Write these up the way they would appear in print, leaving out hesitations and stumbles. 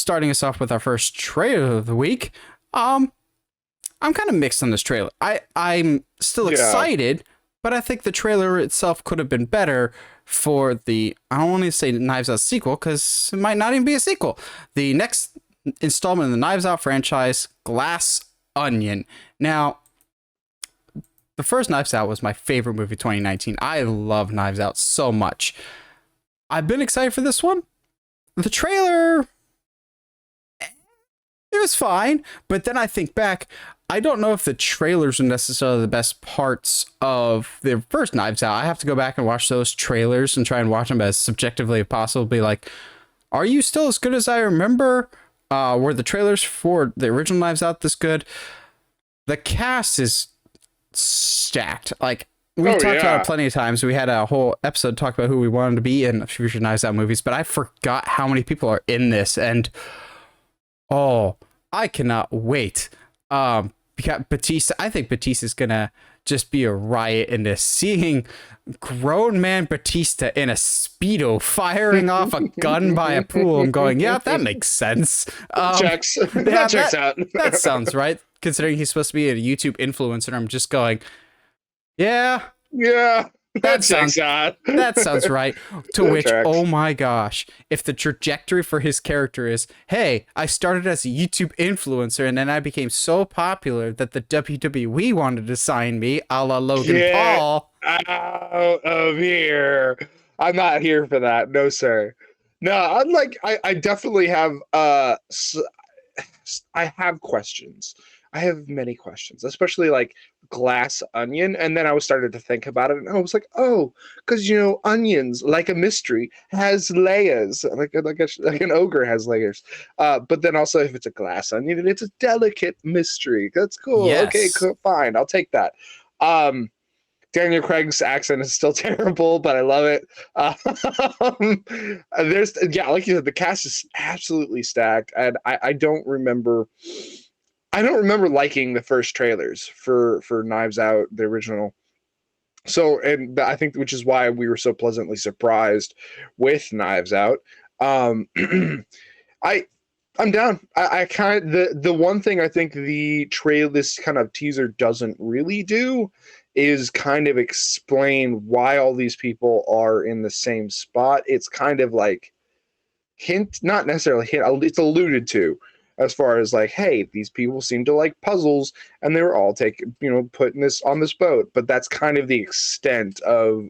starting us off with our first trailer of the week. I'm kind of mixed on this trailer. I'm still Yeah. excited, but I think the trailer itself could have been better for the, I don't want to say Knives Out sequel, because it might not even be a sequel. The next installment in the Knives Out franchise, Glass Onion. Now, the first Knives Out was my favorite movie 2019. I love Knives Out so much. I've been excited for this one. The trailer, it was fine, but then I think back, I don't know if the trailers are necessarily the best parts of the first Knives Out. I have to go back and watch those trailers and try and watch them as subjectively as possible. Be like, are you still as good as I remember? Were the trailers for the original Knives Out this good? The cast is stacked. Like, we talked about it plenty of times. We had a whole episode talk about who we wanted to be in future Knives Out movies, but I forgot how many people are in this, and oh, I cannot wait. Because Batista, I think Batista's gonna just be a riot in this. Seeing grown man Batista in a Speedo firing off a gun by a pool, I'm going, yeah, that makes sense. Checks. Yeah, That checks out. That sounds right, considering he's supposed to be a YouTube influencer. I'm just going, yeah. Yeah. That checks out. That sounds right. To That which, tracks. oh my gosh, if the trajectory for his character is, hey, I started as a YouTube influencer and then I became so popular that the WWE wanted to sign me, a la Logan Paul. Out of here. I'm not here for that. No, sir. No, I'm like, I definitely have, I have questions. I have many questions, especially like Glass Onion. And then I was started to think about it and I was like, oh, because, onions, like a mystery, has layers, like an ogre has layers. But then also if it's a glass onion, it's a delicate mystery. That's cool. Yes. Okay, cool, fine. I'll take that. Daniel Craig's accent is still terrible, but I love it. Like you said, the cast is absolutely stacked, and I don't remember liking the first trailers for Knives Out, the original. So, and I think which is why we were so pleasantly surprised with Knives Out. I'm down. I kind of the one thing I think this kind of teaser doesn't really do is kind of explain why all these people are in the same spot. It's kind of like not necessarily hint, it's alluded to as far as like, hey, these people seem to like puzzles and they were all putting this on this boat. But that's kind of the extent of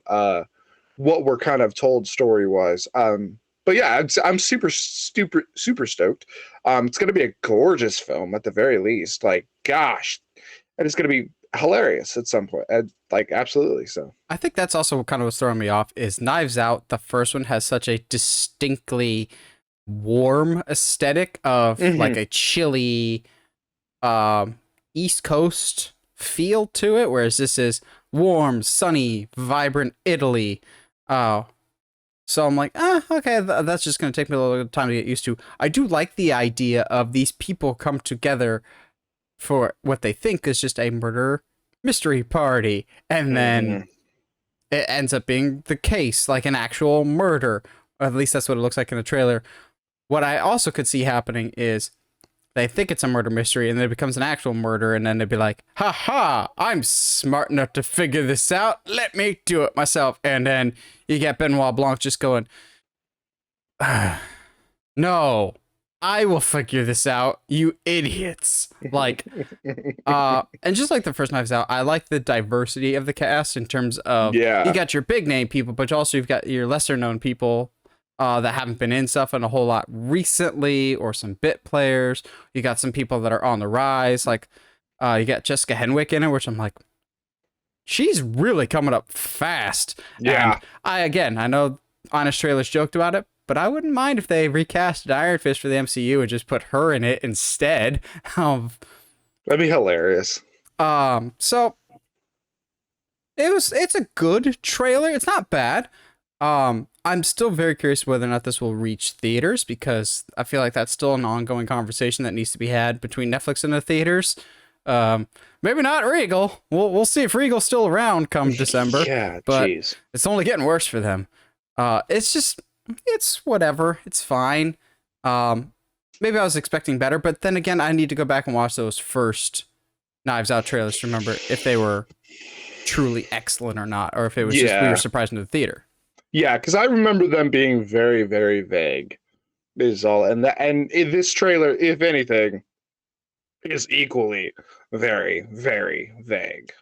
what we're kind of told story-wise. But yeah, I'm super stoked. It's going to be a gorgeous film at the very least. Like, gosh, and it's going to be hilarious at some point. Like, absolutely. So I think that's also kind of what's throwing me off is Knives Out. The first one has such a distinctly warm aesthetic of like a chilly East Coast feel to it, whereas this is warm, sunny, vibrant Italy. So I'm like, okay, that's just going to take me a little time to get used to. I do like the idea of these people come together for what they think is just a murder mystery party, and then it ends up being the case, like an actual murder. Or at least that's what it looks like in the trailer. What I also could see happening is they think it's a murder mystery and then it becomes an actual murder, and then they'd be like, ha ha, I'm smart enough to figure this out. Let me do it myself. And then you get Benoit Blanc just going, no, I will figure this out, you idiots. Like, and just like the first Knives Out, I like the diversity of the cast in terms of, you got your big name people, but also you've got your lesser known people that haven't been in stuff in a whole lot recently, or some bit players. You got some people that are on the rise, like you got Jessica Henwick in it, which I'm like, she's really coming up fast. Yeah. And I know Honest Trailers joked about it, but I wouldn't mind if they recasted Iron Fist for the MCU and just put her in it instead. That'd be hilarious. So it's a good trailer. It's not bad. I'm still very curious whether or not this will reach theaters, because I feel like that's still an ongoing conversation that needs to be had between Netflix and the theaters. Maybe not Regal. We'll see if Regal's still around come December. Yeah, but geez. It's only getting worse for them. It's whatever. It's fine. maybe I was expecting better, but then again, I need to go back and watch those first Knives Out trailers to remember if they were truly excellent or not, or if it was just we were Yeah, surprised in the theater. yeah, because I remember them being very, very vague. Is all, and this trailer, if anything, is equally very, very vague.